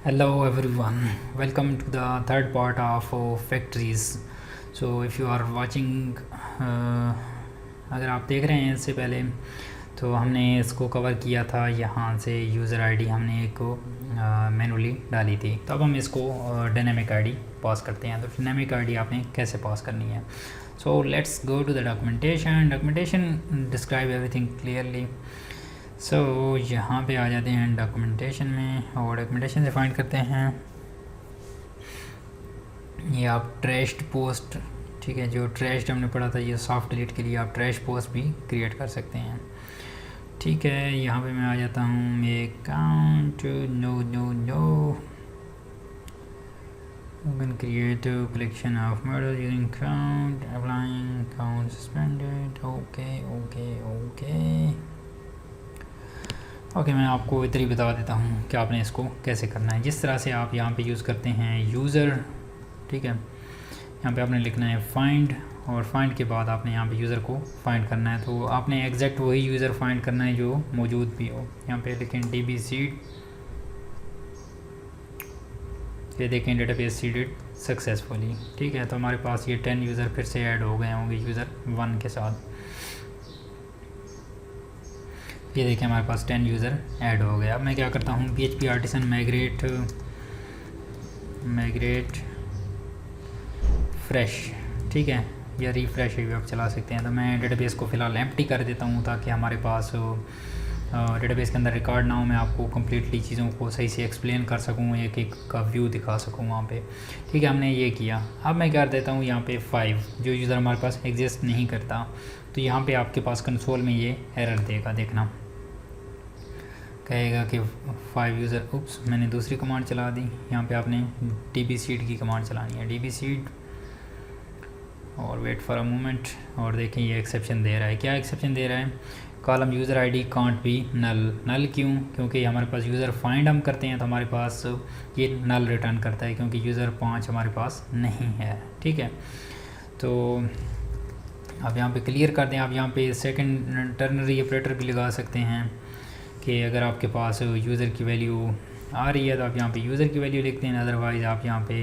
Hello everyone, welcome to the third part of factories. So if you are watching, अगर आप देख रहे हैं इससे पहले तो हमने इसको कवर किया था। यहाँ से यूज़र आईडी हमने एक मैनुअली डाली थी। तो अब हम इसको डायनेमिक आईडी पास करते हैं। तो डायनेमिक आईडी आपने कैसे पास करनी है। So let's go to the documentation describe everything clearly. So यहाँ पे आ जाते हैं डॉक्यूमेंटेशन में और डॉक्यूमेंटेशन से फाइंड करते हैं ये आप ट्रैश्ड पोस्ट, ठीक है। जो ट्रैश्ड हमने पढ़ा था ये सॉफ्ट डिलीट के लिए आप ट्रैश पोस्ट भी क्रिएट कर सकते हैं, ठीक है। यहाँ पे मैं आ जाता हूँ make count no you can create a collection of models using count, applying count suspended, okay मैं आपको इधर ही बता देता हूँ कि आपने इसको कैसे करना है। जिस तरह से आप यहाँ पे यूज़ करते हैं यूज़र, ठीक है। यहाँ पे आपने लिखना है फाइंड और फाइंड के बाद आपने यहाँ पे यूज़र को फाइंड करना है। तो आपने एग्जैक्ट वही यूज़र फाइंड करना है जो मौजूद भी हो। यहाँ पे लिखें DB सीड, ये देखें डेटाबेस सीडेड सक्सेसफुली, ठीक है। तो हमारे पास ये 10 यूज़र फिर से ऐड हो गए होंगे यूज़र 1 के साथ। ये देखिए हमारे पास 10 यूज़र ऐड हो गया। अब मैं क्या करता हूँ PHP आर्टिसन माइग्रेट फ्रेश, ठीक है, या रिफ्रेश भी आप चला सकते हैं। तो मैं डेटाबेस को फ़िलहाल एम्प्टी कर देता हूँ ताकि हमारे पास डेटाबेस के अंदर रिकॉर्ड ना हो, मैं आपको कम्प्लीटली चीज़ों को सही से एक्सप्लेन कर सकूँ, एक एक का व्यू दिखा सकूँ वहाँ पे, ठीक है। हमने ये किया। अब मैं कर देता हूँ यहाँ पे 5 जो यूज़र हमारे पास एग्जिस्ट नहीं करता। तो यहाँ पे आपके पास कंसोल में ये एरर देगा, देखना कहेगा कि 5 यूज़र। उप्स मैंने दूसरी कमांड चला दी। यहाँ पे आपने DB सीड की कमांड चलानी है, DB सीड, और वेट फॉर अ मोमेंट। और देखें ये एक्सेप्शन दे रहा है। क्या एक्सेप्शन दे रहा है? Column user ID can't be null क्यों? क्योंकि हमारे पास यूज़र फाइंड हम करते हैं तो हमारे पास ये नल रिटर्न करता है क्योंकि यूज़र 5 हमारे पास नहीं है, ठीक है। तो अब यहाँ पे क्लियर कर दें। आप यहाँ पे सेकंड टर्नरी ऑपरेटर भी लगा सकते हैं कि अगर आपके पास यूज़र की वैल्यू आ रही है तो आप यहाँ पे यूज़र की वैल्यू लिखते हैं, अदरवाइज़ आप यहाँ पे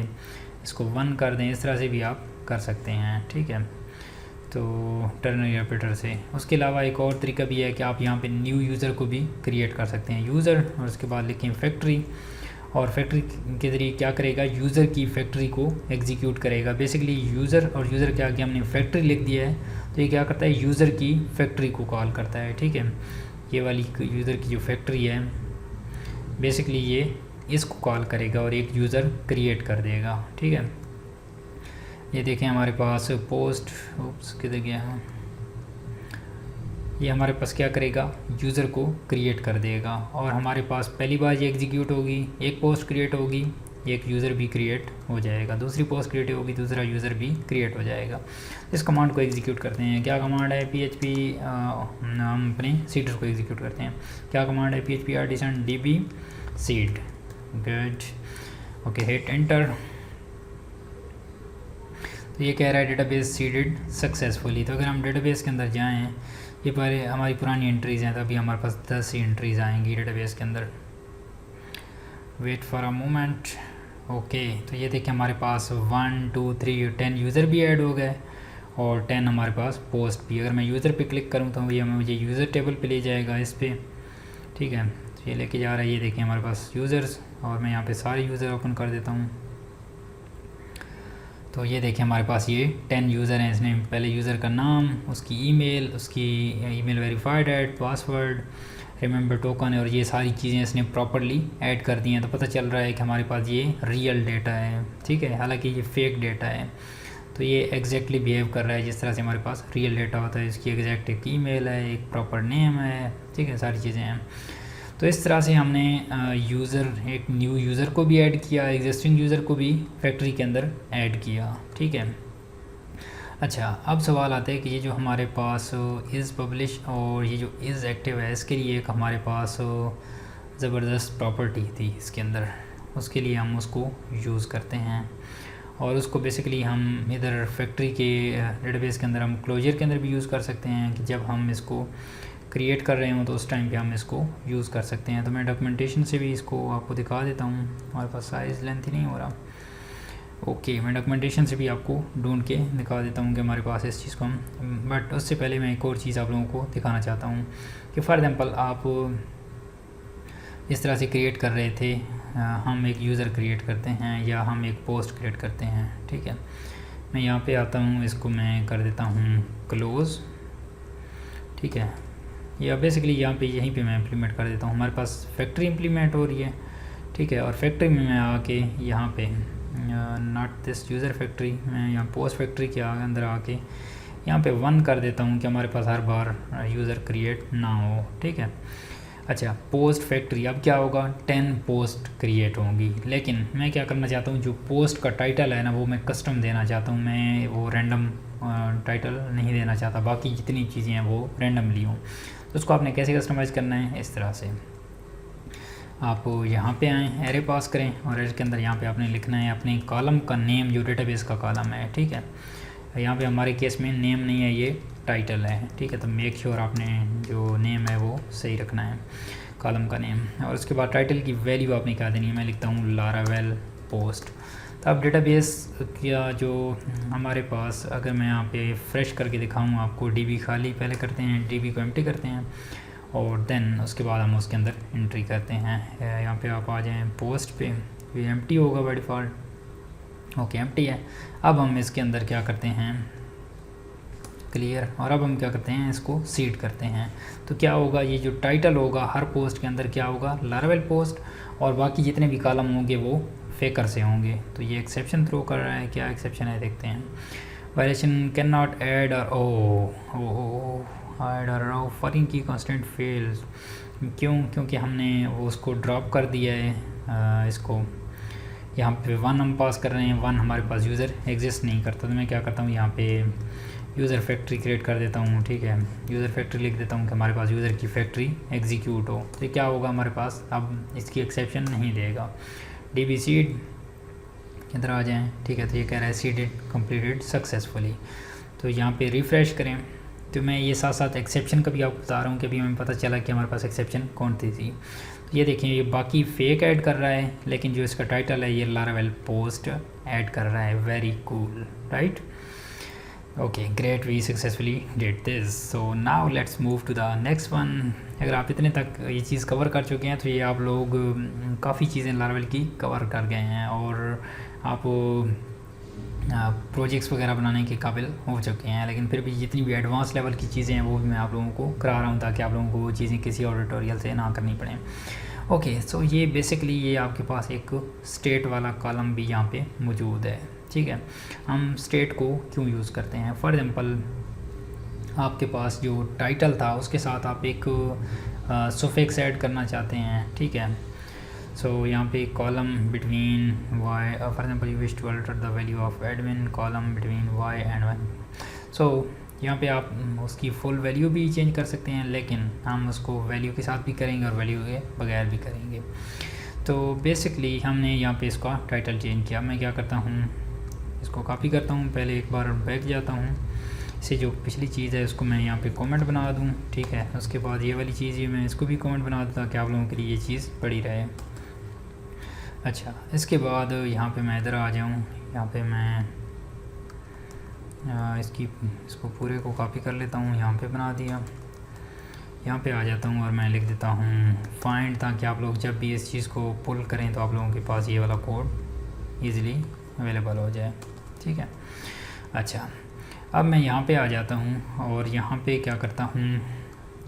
इसको 1 कर दें। इस तरह से भी आप कर सकते हैं, ठीक है। तो टर्नरी ऑपरेटर से उसके अलावा एक और तरीका भी है कि आप यहाँ पे न्यू यूज़र को भी क्रिएट कर सकते हैं, यूज़र, और उसके बाद लिखें फैक्ट्री। और फैक्ट्री के ज़रिए क्या करेगा, यूज़र की फैक्ट्री को एग्जीक्यूट करेगा। बेसिकली यूज़र और यूज़र के आगे हमने फैक्ट्री लिख दिया है तो ये क्या करता है, यूज़र की फैक्ट्री को कॉल करता है, ठीक है। ये वाली यूज़र की जो फैक्ट्री है बेसिकली ये इसको कॉल करेगा और एक यूज़र क्रिएट कर देगा, ठीक है। ये देखें हमारे पास पोस्ट, उप्स किधर गया है, ये हमारे पास क्या करेगा, यूज़र को क्रिएट कर देगा। और हमारे पास पहली बार ये एग्जीक्यूट होगी, एक पोस्ट क्रिएट होगी, एक यूज़र भी क्रिएट हो जाएगा, दूसरी पोस्ट क्रिएट होगी, दूसरा यूज़र भी क्रिएट हो जाएगा। इस कमांड को एग्जीक्यूट करते हैं। क्या कमांड है? PHP हम अपने सीडर को एग्जीक्यूट करते हैं। क्या कमांड है? PHP artisan DB seed, good, okay, hit enter. तो ये कह रहा है डेटाबेस सीडेड सक्सेसफुली। तो अगर हम डेटाबेस के अंदर जाएं, ये पर हमारी पुरानी एंट्रीज़ हैं, तभी हमारे पास 10 एंट्रीज़ आएंगी डेटाबेस के अंदर। Wait for a moment, okay. तो ये देखिए हमारे पास 1 2 3 10 यूज़र भी ऐड हो गए और 10 हमारे पास पोस्ट भी। अगर मैं यूज़र पे क्लिक करूँ तो ये मुझे यूज़र टेबल पे ले जाएगा, इस पर, ठीक है। तो ये लेके जा रहा है। ये देखिए हमारे पास यूज़र्स, और मैं यहाँ पे सारे यूज़र ओपन कर देता हूँ। तो ये देखिए हमारे पास ये 10 यूज़र हैं। इसने पहले यूज़र का नाम, उसकी ईमेल, उसकी email verified add, password, remember token, और ये सारी चीज़ें इसने प्रॉपरली ऐड कर दी हैं। तो पता चल रहा है कि हमारे पास ये रियल डेटा है, ठीक है, हालांकि ये फेक डेटा है। तो ये एग्जैक्टली बिहेव कर रहा है जिस तरह से हमारे पास रियल डेटा होता है। इसकी एग्जैक्ट एक ईमेल है, एक प्रॉपर नेम है, ठीक है, सारी चीज़ें हैं। तो इस तरह से हमने यूज़र, एक न्यू यूज़र को भी ऐड किया, एग्जिस्टिंग यूज़र को भी फैक्ट्री के अंदर ऐड किया, ठीक है। अच्छा, अब सवाल आता है कि ये जो हमारे पास इज़ पब्लिश और ये जो इज़ एक्टिव है, इसके लिए एक हमारे पास ज़बरदस्त प्रॉपर्टी थी इसके अंदर, उसके लिए हम उसको यूज़ करते हैं। और उसको बेसिकली हम इधर फैक्ट्री के डेटाबेस के अंदर हम क्लोजर के अंदर भी यूज़ कर सकते हैं कि जब हम इसको क्रिएट कर रहे हो तो उस टाइम पे हम इसको यूज़ कर सकते हैं। तो मैं डॉक्यूमेंटेशन से भी इसको आपको दिखा देता हूँ। हमारे पास साइज़ लेंथ ही नहीं हो रहा। ओके, मैं डॉक्यूमेंटेशन से भी आपको ढूंढ के दिखा देता हूँ कि हमारे पास इस चीज़ को हम, बट उससे पहले मैं एक और चीज़ आप लोगों को दिखाना चाहता हूँ कि फॉर एग्ज़ाम्पल आप इस तरह से क्रिएट कर रहे थे, हम एक यूज़र क्रिएट करते हैं या हम एक पोस्ट क्रिएट करते हैं, ठीक है। मैं यहाँ पे आता हूँ, इसको मैं कर देता हूँ क्लोज़, ठीक है। या बेसिकली यहाँ पे यहीं पे मैं इम्प्लीमेंट कर देता हूँ। हमारे पास फैक्ट्री इम्प्लीमेंट हो रही है, ठीक है। और फैक्ट्री में मैं आके यहाँ पे नॉट दिस यूज़र फैक्ट्री, मैं यहाँ पोस्ट फैक्ट्री के अंदर आके यहाँ पे 1 कर देता हूँ कि हमारे पास हर बार यूज़र क्रिएट ना हो, ठीक है। अच्छा, पोस्ट फैक्ट्री, अब क्या होगा, 10 पोस्ट क्रिएट होंगी। लेकिन मैं क्या करना चाहता हूँ, जो पोस्ट का टाइटल है ना वो मैं कस्टम देना चाहता हूँ, मैं वो रैंडम टाइटल नहीं देना चाहता, बाकी जितनी चीज़ें हैं वो रैंडमली हों। तो उसको आपने कैसे कस्टमाइज़ करना है, इस तरह से आप यहाँ पे आएँ, एरे पास करें और एरे के अंदर यहाँ पे आपने लिखना है अपने कॉलम का नेम, जो डेटाबेस का कॉलम है, ठीक है। यहाँ पे हमारे केस में नेम नहीं है, ये टाइटल है, ठीक है। तो मेक श्योर आपने जो नेम है वो सही रखना है, कॉलम का नेम। और उसके बाद टाइटल की वैल्यू आपने क्या देनी है, मैं लिखता हूँ लारावेल पोस्ट। तो अब डेटाबेस का जो हमारे पास, अगर मैं यहाँ पे फ्रेश करके दिखाऊँ आपको, डीबी खाली पहले करते हैं, डीबी को एम्प्टी करते हैं और देन उसके बाद हम उसके अंदर एंट्री करते हैं। यहाँ पे आप आ जाएँ पोस्ट पे, ये एम्प्टी होगा बाय डिफ़ॉल्ट, ओके एम्प्टी है। अब हम इसके अंदर क्या करते हैं, क्लियर, और अब हम क्या करते हैं, इसको सीड करते हैं। तो क्या होगा, ये जो टाइटल होगा हर पोस्ट के अंदर क्या होगा, लारावेल पोस्ट, और बाकी जितने भी कॉलम होंगे वो फेकर से होंगे। तो ये एक्सेप्शन थ्रो कर रहा है, क्या एक्सेप्शन है देखते हैं। वायलेशन कैन नॉट ऐड और ऐड और फॉरिन की कांस्टेंट फेल्स, क्योंकि हमने वो उसको ड्रॉप कर दिया है। इसको यहाँ पे 1 हम पास कर रहे हैं, 1 हमारे पास यूज़र एग्जिस्ट नहीं करता। तो मैं क्या करता हूँ, यहाँ पे यूज़र फैक्ट्री क्रिएट कर देता हूँ, ठीक है। यूज़र फैक्ट्री लिख देता हूँ कि हमारे पास यूज़र की फैक्ट्री एग्जीक्यूट हो। तो क्या होगा हमारे पास, अब इसकी एक्सेप्शन नहीं देगा। डीबी सीड के अंदर आ जाएँ, ठीक है। तो ये कह रहा है सीडेड कंप्लीटेड सक्सेसफुली। तो यहाँ पे रिफ़्रेश करें। तो मैं ये साथ साथ एक्सेप्शन का भी आपको बता रहा हूँ कि अभी हमें पता चला कि हमारे पास एक्सेप्शन कौन थी। तो ये देखें, ये बाकी फेक ऐड कर रहा है, लेकिन जो इसका टाइटल है ये लारावेल पोस्ट ऐड कर रहा है। Very cool, right, okay great, we successfully did this. So now let's move to the next one. अगर आप इतने तक ये चीज़ कवर कर चुके हैं तो ये आप लोग काफ़ी चीज़ें लारावेल की कवर कर गए हैं और आप प्रोजेक्ट्स वगैरह बनाने के काबिल हो चुके हैं। लेकिन फिर भी जितनी भी एडवांस लेवल की चीज़ें हैं वो भी मैं आप लोगों को करा रहा हूँ ताकि आप लोगों को वो चीज़ें किसी और ट्यूटोरियल से ना करनी पड़े। ओके, सो ये बेसिकली ये आपके पास एक स्टेट वाला कॉलम भी यहाँ पे मौजूद है, ठीक है। हम स्टेट को क्यों यूज़ करते हैं, फॉर एग्ज़ाम्पल आपके पास जो टाइटल था उसके साथ आप एक सुफिक्स ऐड करना चाहते हैं, ठीक है। सो यहाँ पे column between Y, for example you wish to alter the value of admin column between Y and one. So यहाँ पे आप उसकी फुल वैल्यू भी चेंज कर सकते हैं, लेकिन हम उसको वैल्यू के साथ भी करेंगे और वैल्यू के बगैर भी करेंगे। तो बेसिकली हमने यहाँ पे इसका टाइटल चेंज किया। मैं क्या करता हूँ, इसको कॉपी करता हूँ, पहले एक बार बैक जाता हूँ, इससे जो पिछली चीज़ है उसको मैं यहाँ पे कमेंट बना दूँ, ठीक है। उसके बाद ये वाली चीज़ ही मैं इसको भी कमेंट बना दूँ ताकि आप लोगों के लिए ये चीज़ पड़ी रहे। अच्छा, इसके बाद यहाँ पे मैं इधर आ जाऊँ, यहाँ पे मैं इसको पूरे को कॉपी कर लेता हूँ, यहाँ पे बना दिया। यहाँ पे आ जाता हूँ और मैं लिख देता हूँ फाइंड, ताकि आप लोग जब भी इस चीज़ को पुल करें तो आप लोगों के पास ये वाला कोड ईज़िली अवेलेबल हो जाए, ठीक है। अच्छा, अब मैं यहाँ पे आ जाता हूँ और यहाँ पे क्या करता हूँ,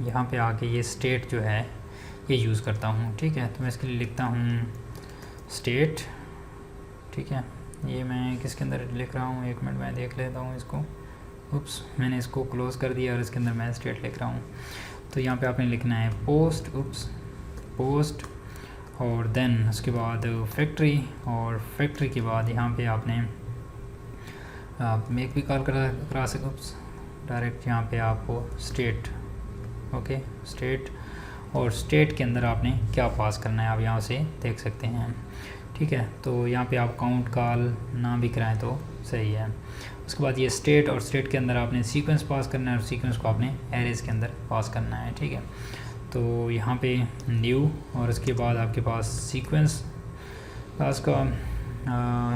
यहाँ पे आके ये स्टेट जो है ये यूज़ करता हूँ, ठीक है। तो मैं इसके लिए लिखता हूँ स्टेट, ठीक है। ये मैं किसके अंदर लिख रहा हूँ, एक मिनट मैं देख लेता हूँ इसको। उप्स, मैंने इसको क्लोज़ कर दिया और इसके अंदर मैं स्टेट लिख रहा हूँ। तो यहाँ पे आपने लिखना है पोस्ट, पोस्ट, और देन उसके बाद फैक्ट्री, और फैक्ट्री के बाद यहाँ पे आपने मेक भी कॉल करा सको डायरेक्ट। यहाँ पे आपको स्टेट, ओके स्टेट, और स्टेट के अंदर आपने क्या पास करना है आप यहाँ से देख सकते हैं, ठीक है। तो यहाँ पे आप काउंट कॉल ना भी कराएं तो सही है। उसके बाद ये स्टेट, और स्टेट के अंदर आपने सीक्वेंस पास करना है और सीक्वेंस को आपने एरेज के अंदर पास करना है, ठीक है। तो यहाँ पे न्यू, और उसके बाद आपके पास सीक्वेंस क्लास का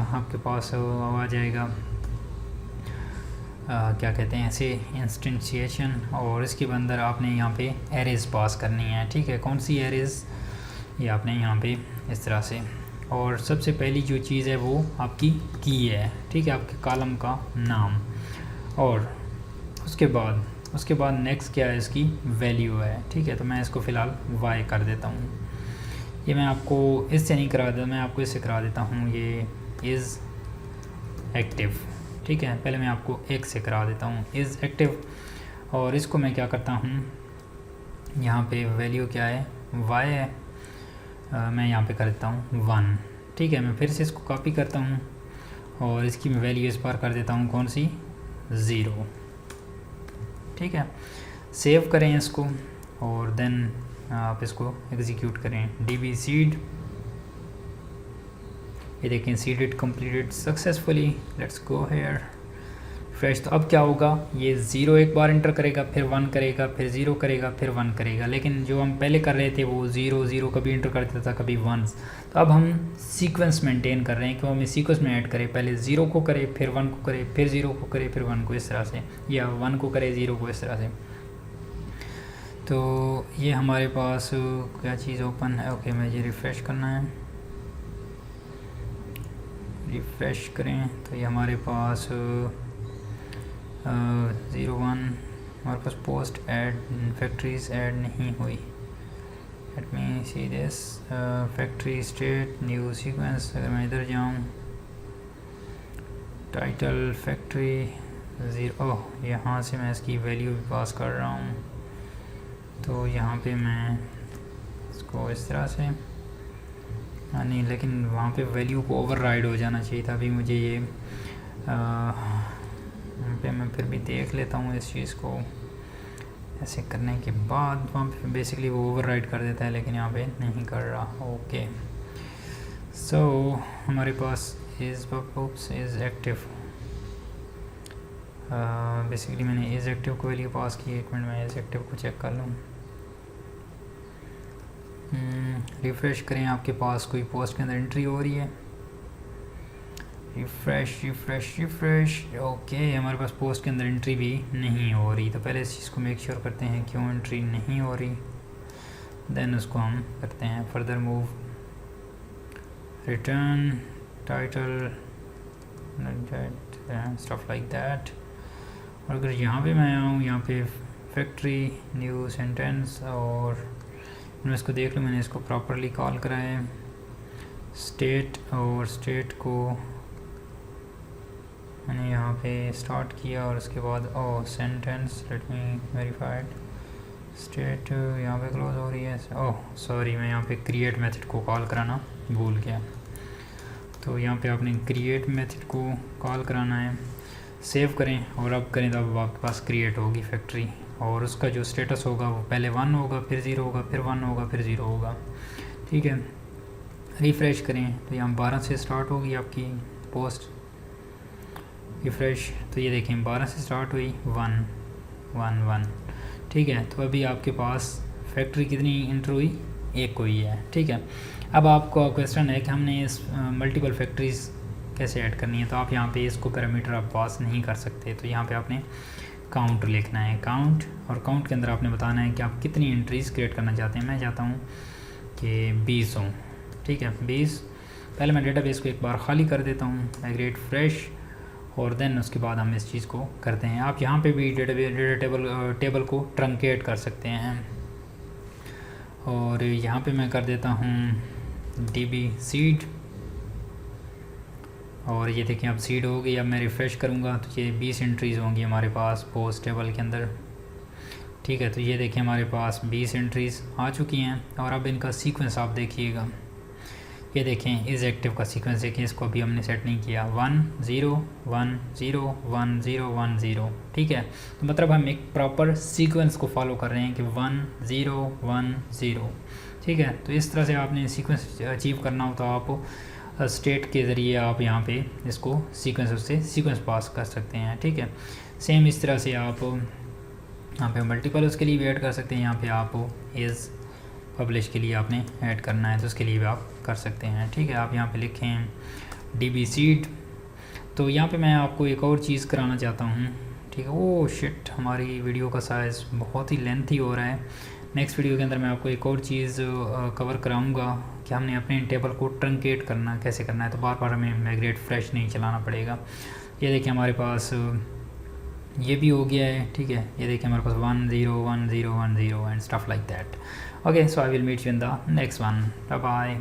आपके पास आ जाएगा क्या कहते हैं ऐसे इंस्टेंशिएशन, और इसके अंदर आपने यहाँ पे एरेज पास करनी है, ठीक है। कौन सी एरेज, ये आपने यहाँ पे इस तरह से। और सबसे पहली जो चीज़ है वो आपकी की है, ठीक है, आपके कॉलम का नाम। और उसके बाद नेक्स्ट क्या है, इसकी वैल्यू है, ठीक है। तो मैं इसको फ़िलहाल वाई कर देता हूँ। ये मैं आपको इससे नहीं करा देता, मैं आपको इससे करा देता हूँ। ये इज़ एक्टिव, ठीक है। पहले मैं आपको एक से करा देता हूँ, इज़ एक्टिव। और इसको मैं क्या करता हूँ, यहाँ पे वैल्यू क्या है, वाई है, मैं यहाँ पे कर देता हूँ 1, ठीक है। मैं फिर से इसको कॉपी करता हूँ और इसकी मैं वैल्यू इस बार कर देता हूँ कौन सी, 0, ठीक है। सेव करें इसको और देन आप इसको एग्जीक्यूट करें। db seed, ये देखें seeded completed successfully, let's go here fresh. तो अब क्या होगा, ये 0 एक बार एंटर करेगा, फिर 1 करेगा, फिर 0 करेगा, फिर 1 करेगा। लेकिन जो हम पहले कर रहे थे वो 0 कभी एंटर कर देता था, कभी 1। तो अब हम सीक्वेंस मेंटेन कर रहे हैं, क्यों, हमें सीक्वेंस में ऐड करें, पहले 0 को करे, फिर 1 को करे, फिर 0 को करे, फिर 1 को, इस तरह से, या 1 को करे, 0 को, इस तरह से। तो ये हमारे पास क्या चीज़ ओपन है, ओके, मुझे रिफ़्रेश करना है, रिफ़्रेश करें। तो ये हमारे पास 01 हमारे पास पोस्ट ऐड फैक्ट्रीज ऐड नहीं हुई। Let me see this, factory state new sequence. अगर मैं इधर जाऊँ, टाइटल फैक्ट्री 0, यहाँ से मैं इसकी वैल्यू भी पास कर रहा हूँ। तो यहाँ पे मैं इसको इस तरह से, नहीं, लेकिन वहाँ पे वैल्यू को ओवरराइड हो जाना चाहिए था। अभी मुझे ये पे मैं फिर भी देख लेता हूँ इस चीज़ को। ऐसे करने के बाद वहाँ पे बेसिकली वो ओवरराइड कर देता है, लेकिन यहाँ पे नहीं कर रहा। ओके, सो हमारे पास इज़ इज़ एक्टिव, बेसिकली मैंने इज़ एक्टिव को वैल्यू पास की। एक मिनट में इज़ एक्टिव को चेक कर लूँ। रिफ़्रेश करें, आपके पास कोई पोस्ट के अंदर एंट्री हो रही है। रिफ़्रेश, ओके, हमारे पास पोस्ट के अंदर एंट्री भी नहीं हो रही। तो पहले इस चीज़ को मेक श्योर करते हैं क्यों एंट्री नहीं हो रही, देन उसको हम करते हैं further move, return title, stuff like that. और अगर यहाँ पे मैं आऊँ, यहाँ पे फैक्ट्री न्यू सेंटेंस, और मैं इसको देख लूँ, मैंने इसको प्रॉपरली कॉल करा है, स्टेट, और स्टेट को मैंने यहाँ पे स्टार्ट किया, और उसके बाद sentence, let me verified, state यहाँ पे क्लोज हो रही है। सॉरी, मैं यहाँ पे क्रिएट मेथड को कॉल कराना भूल गया। तो यहाँ पे आपने क्रिएट मेथड को कॉल कराना है, सेव करें, और अब करें तो अब आपके पास क्रिएट होगी फैक्ट्री, और उसका जो स्टेटस होगा वो पहले 1 होगा, फिर 0 होगा, फिर 1 होगा, फिर 0 होगा, ठीक है। रिफ़्रेश करें तो यहाँ 12 से स्टार्ट होगी आपकी पोस्ट। रिफ़्रेश, तो ये देखें 12 से स्टार्ट हुई, 1 1 1, ठीक है। तो अभी आपके पास फैक्ट्री कितनी इंटर हुई, 1 हुई है, ठीक है। अब आपका क्वेश्चन है कि हमने इस मल्टीपल फैक्ट्रीज़ कैसे ऐड करनी है। तो आप यहाँ पे इसको पैरामीटर आप पास नहीं कर सकते। तो यहाँ पे आपने काउंट लिखना है, काउंट, और काउंट के अंदर आपने बताना है कि आप कितनी एंट्रीज़ क्रिएट करना चाहते हैं। मैं चाहता हूँ कि 20 हों, ठीक है, 20। पहले मैं डेटाबेस को एक बार ख़ाली कर देता हूँ, माइग्रेट फ्रेश, और देन उसके बाद हम इस चीज़ को करते हैं। आप यहाँ पे भी डेटा टेबल को ट्रंकेट कर सकते हैं, और यहाँ पे मैं कर देता हूँ db seed, और ये देखें अब सीड हो गई। अब मैं रिफ़्रेश करूँगा तो ये 20 एंट्रीज़ होंगी हमारे पास पोस्ट टेबल के अंदर, ठीक है। तो ये देखें हमारे पास 20 एंट्रीज़ आ चुकी हैं। और अब इनका सीक्वेंस आप देखिएगा, ये देखें इज़ एक्टिव का सीक्वेंस देखें, इसको अभी हमने सेट नहीं किया, 1 0 1 0 1 0 1 0, ठीक है। तो मतलब हम एक प्रॉपर सीक्वेंस को फॉलो कर रहे हैं कि 1 0 1 0, ठीक है। तो इस तरह से आपने सीक्वेंस अचीव करना हो तो आप स्टेट के ज़रिए आप यहाँ पे इसको सीक्वेंस उससे सीक्वेंस पास कर सकते हैं, ठीक है। सेम इस तरह से आप यहाँ पे मल्टीपल उसके लिए भी ऐड कर सकते हैं। यहाँ पे आप इज़ पब्लिश के लिए आपने ऐड करना है तो उसके लिए भी आप कर सकते हैं, ठीक है। आप यहाँ पे लिखें DB सीड। तो यहाँ पे मैं आपको एक और चीज़ कराना चाहता हूँ, ठीक है। ओह शिट, हमारी वीडियो का साइज़ बहुत ही लेंथी हो रहा है। नेक्स्ट वीडियो के अंदर मैं आपको एक और चीज़ कवर कराऊंगा कि हमने अपने टेबल को ट्रंकेट करना कैसे करना है, तो बार बार हमें माइग्रेट फ्रेश नहीं चलाना पड़ेगा। ये देखिए हमारे पास ये भी हो गया है, ठीक है। ये देखिए हमारे पास 1 0 1 0 1 0 and stuff like that. Okay, so I will meet you in the next one. Bye bye.